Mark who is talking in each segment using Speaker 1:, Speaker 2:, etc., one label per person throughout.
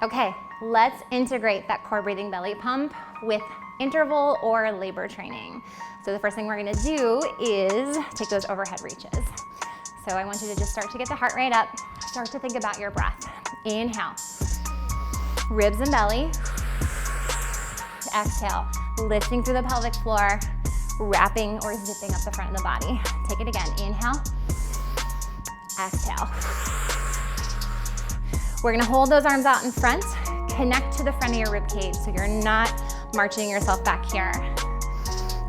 Speaker 1: Okay, let's integrate that core breathing belly pump with interval or labor training. So the first thing we're gonna do is take those overhead reaches. So I want you to just start to get the heart rate up, start to think about your breath. Inhale, ribs and belly. Exhale, lifting through the pelvic floor, wrapping or zipping up the front of the body. Take it again, inhale, exhale. We're gonna hold those arms out in front, connect to the front of your rib cage so you're not marching yourself back here.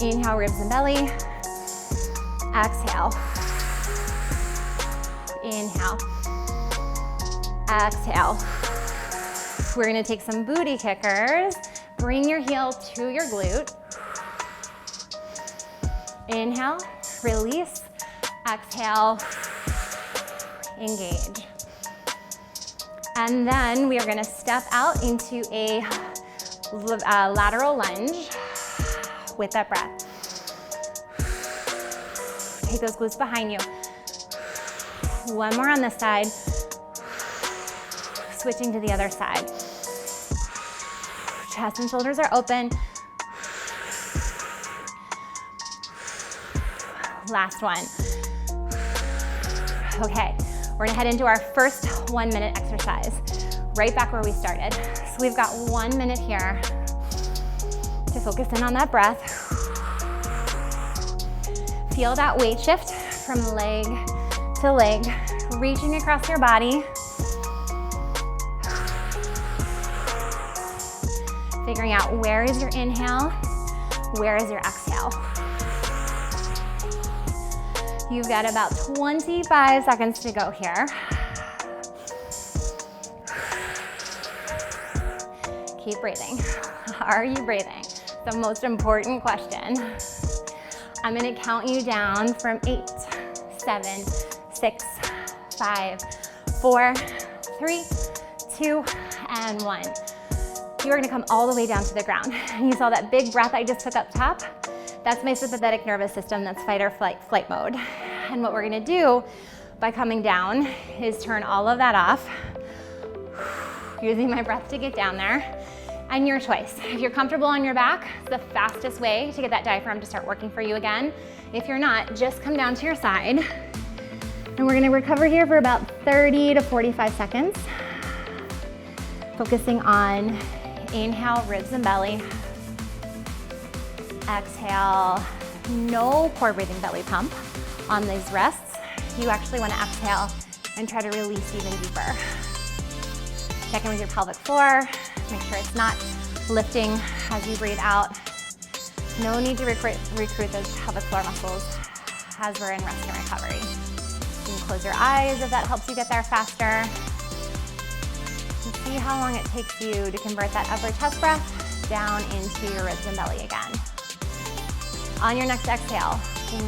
Speaker 1: Inhale, ribs and belly. Exhale. Inhale. Exhale. We're gonna take some booty kickers. Bring your heel to your glute. Inhale, release. Exhale, engage. And then we are gonna step out into a lateral lunge with that breath. Take those glutes behind you. One more on this side. Switching to the other side. Chest and shoulders are open. Last one. Okay, we're gonna head into our first 1 minute exercise, right back where we started. So we've got 1 minute here to focus in on that breath. Feel that weight shift from leg to leg, reaching across your body. Figuring out where is your inhale, where is your exhale. You've got about 25 seconds to go here. Keep breathing. Are you breathing? The most important question. I'm gonna count you down from 8, 7, 6, 5, 4, 3, 2, and 1. You are gonna come all the way down to the ground. You saw that big breath I just took up top? That's my sympathetic nervous system, that's fight or flight mode. And what we're gonna do by coming down is turn all of that off, using my breath to get down there. And your choice. If you're comfortable on your back, it's the fastest way to get that diaphragm to start working for you again. If you're not, just come down to your side. And we're gonna recover here for about 30 to 45 seconds. Focusing on inhale, ribs and belly. Exhale, no core breathing belly pump on these rests. You actually wanna exhale and try to release even deeper. Check in with your pelvic floor. Make sure it's not lifting as you breathe out. No need to recruit those pelvic floor muscles as we're in rest and recovery. You can close your eyes if that helps you get there faster. And see how long it takes you to convert that upper chest breath down into your ribs and belly again. On your next exhale,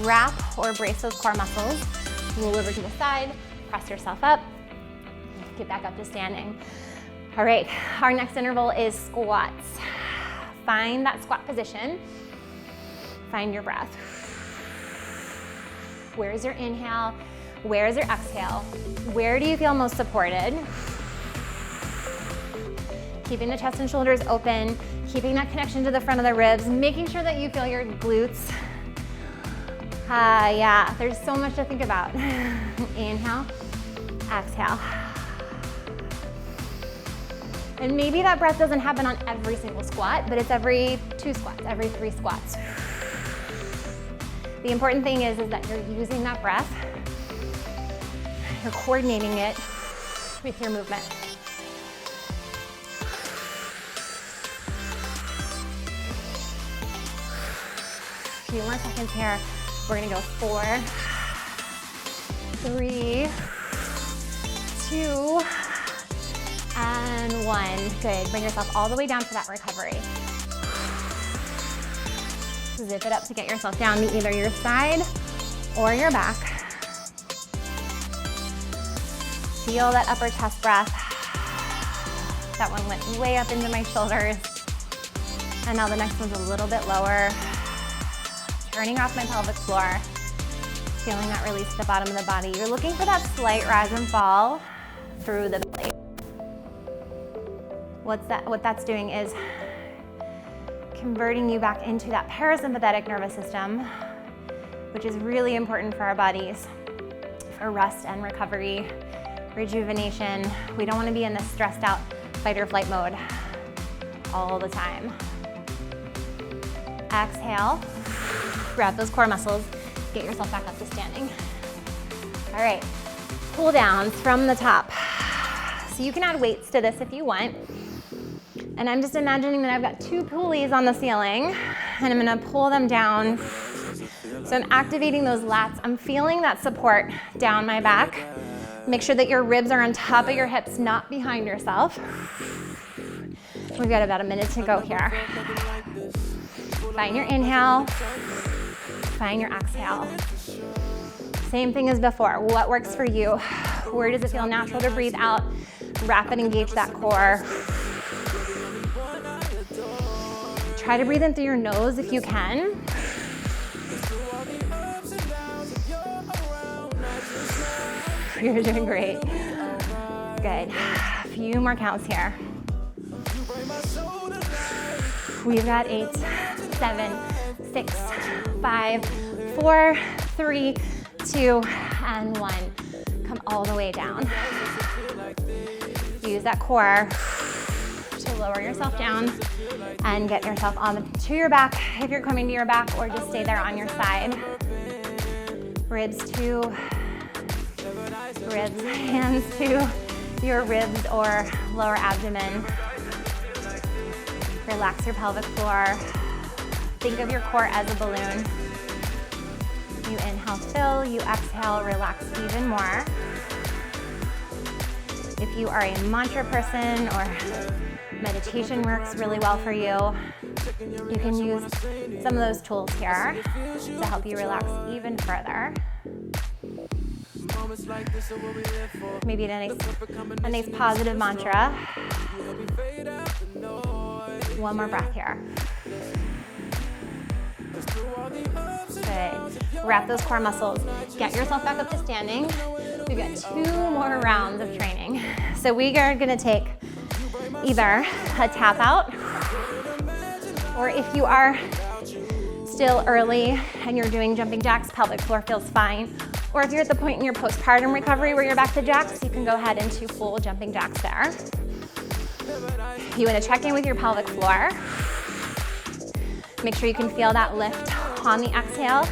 Speaker 1: wrap or brace those core muscles. Roll over to the side, press yourself up, get back up to standing. All right, our next interval is squats. Find that squat position. Find your breath. Where is your inhale? Where is your exhale? Where do you feel most supported? Keeping the chest and shoulders open, keeping that connection to the front of the ribs, making sure that you feel your glutes. Yeah, there's so much to think about. Inhale, exhale. And maybe that breath doesn't happen on every single squat, but it's every 2 squats, every 3 squats. The important thing is that you're using that breath, you're coordinating it with your movement. A few more seconds here. We're gonna go 4, 3, 2, and 1. Good. Bring yourself all the way down for that recovery. Zip it up to get yourself down to either your side or your back. Feel that upper chest breath. That one went way up into my shoulders. And now the next one's a little bit lower. Turning off my pelvic floor. Feeling that release at the bottom of the body. You're looking for that slight rise and fall through the belly. What that's doing is converting you back into that parasympathetic nervous system, which is really important for our bodies, for rest and recovery, rejuvenation. We don't want to be in this stressed out fight or flight mode all the time. Exhale, grab those core muscles, get yourself back up to standing. All right, pull downs from the top. So you can add weights to this if you want. And I'm just imagining that I've got 2 pulleys on the ceiling and I'm gonna pull them down. So I'm activating those lats. I'm feeling that support down my back. Make sure that your ribs are on top of your hips, not behind yourself. We've got about a minute to go here. Find your inhale, find your exhale. Same thing as before. What works for you? Where does it feel natural to breathe out? Wrap and engage that core. Try to breathe in through your nose if you can. You're doing great. Good. A few more counts here. We've got 8, 7, 6, 5, 4, 3, 2, and 1. Come all the way down. Use that core to lower yourself down and get yourself onto your back if you're coming to your back, or just stay there on your side. Ribs to ribs, hands to your ribs or lower abdomen. Relax your pelvic floor. Think of your core as a balloon. You inhale, fill, you exhale, relax even more. If you are a mantra person or meditation works really well for you, you can use some of those tools here to help you relax even further. Maybe a nice positive mantra. One more breath here. Good. Wrap those core muscles. Get yourself back up to standing. We've got 2 more rounds of training. So we are gonna take either a tap out, or if you are still early and you're doing jumping jacks, pelvic floor feels fine. Or if you're at the point in your postpartum recovery where you're back to jacks, you can go ahead and do full jumping jacks there. You want to check in with your pelvic floor. Make sure you can feel that lift on the exhale.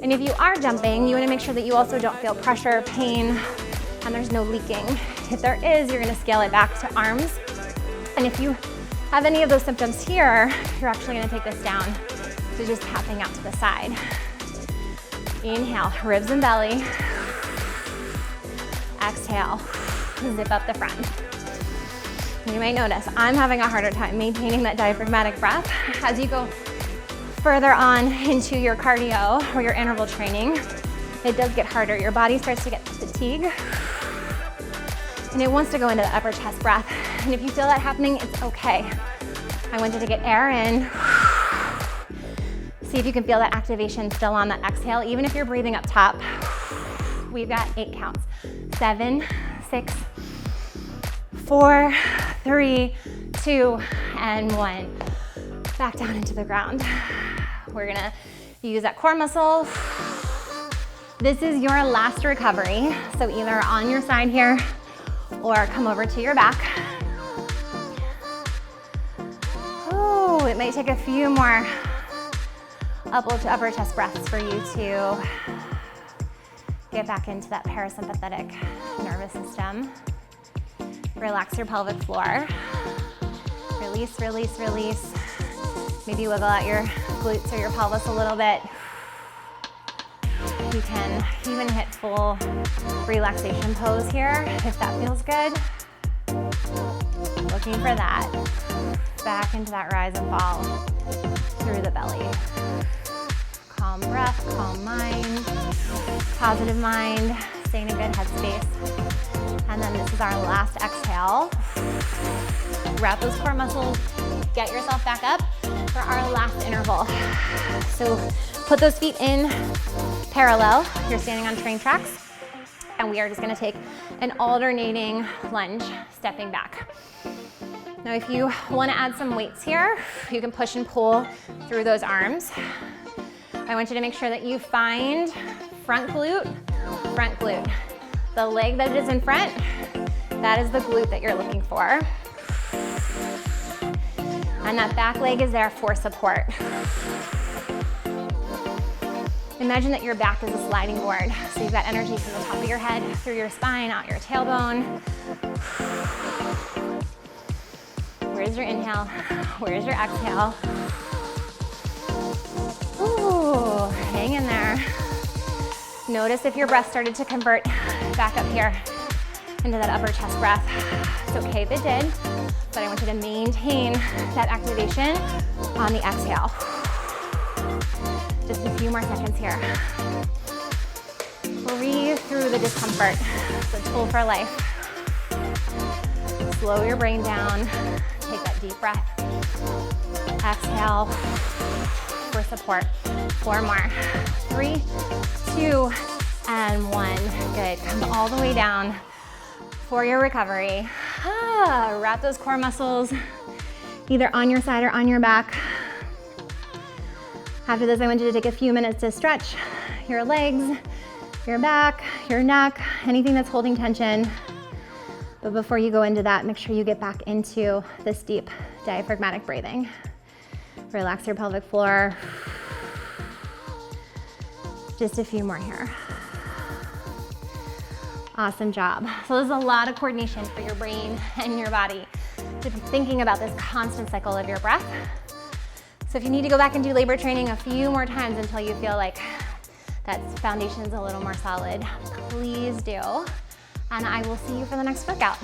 Speaker 1: And if you are jumping, you want to make sure that you also don't feel pressure, pain, and there's no leaking. If there is, you're going to scale it back to arms. And if you have any of those symptoms here, you're actually going to take this down to just tapping out to the side. Inhale, ribs and belly. Exhale, zip up the front. You might notice I'm having a harder time maintaining that diaphragmatic breath. As you go further on into your cardio or your interval training, it does get harder. Your body starts to get fatigue and it wants to go into the upper chest breath. And if you feel that happening, it's okay. I want you to get air in. See if you can feel that activation still on that exhale, even if you're breathing up top. We've got 8 counts. 7, 6, 4, 3, 2, and 1. Back down into the ground. We're gonna use that core muscle. This is your last recovery. So either on your side here or come over to your back. Oh, it might take a few more upper chest breaths for you to get back into that parasympathetic nervous system. Relax your pelvic floor. Release, release, release. Maybe wiggle out your glutes or your pelvis a little bit. You can even hit full relaxation pose here if that feels good. Looking for that. Back into that rise and fall through the belly. Calm breath, calm mind, positive mind, stay in a good headspace. And then this is our last exhale. Wrap those core muscles, get yourself back up for our last interval. So put those feet in parallel. You're standing on train tracks. And we are just gonna take an alternating lunge, stepping back. Now, if you want to add some weights here, you can push and pull through those arms. I want you to make sure that you find front glute, front glute. The leg that is in front, that is the glute that you're looking for. And that back leg is there for support. Imagine that your back is a sliding board. So you've got energy from the top of your head, through your spine, out your tailbone. Where's your inhale? Where's your exhale? Ooh, hang in there. Notice if your breath started to convert back up here into that upper chest breath. It's okay if it did, but I want you to maintain that activation on the exhale. Just a few more seconds here. Breathe through the discomfort. It's a tool for life. Slow your brain down. Take that deep breath. Exhale for support. 4 more. 3, 2, and 1. Good. Come all the way down for your recovery. Wrap those core muscles either on your side or on your back. After this, I want you to take a few minutes to stretch your legs, your back, your neck, anything that's holding tension. But before you go into that, make sure you get back into this deep diaphragmatic breathing. Relax your pelvic floor. Just a few more here. Awesome job. So there's a lot of coordination for your brain and your body to be thinking about this constant cycle of your breath. So if you need to go back and do labor training a few more times until you feel like that foundation's a little more solid, please do. And I will see you for the next workout.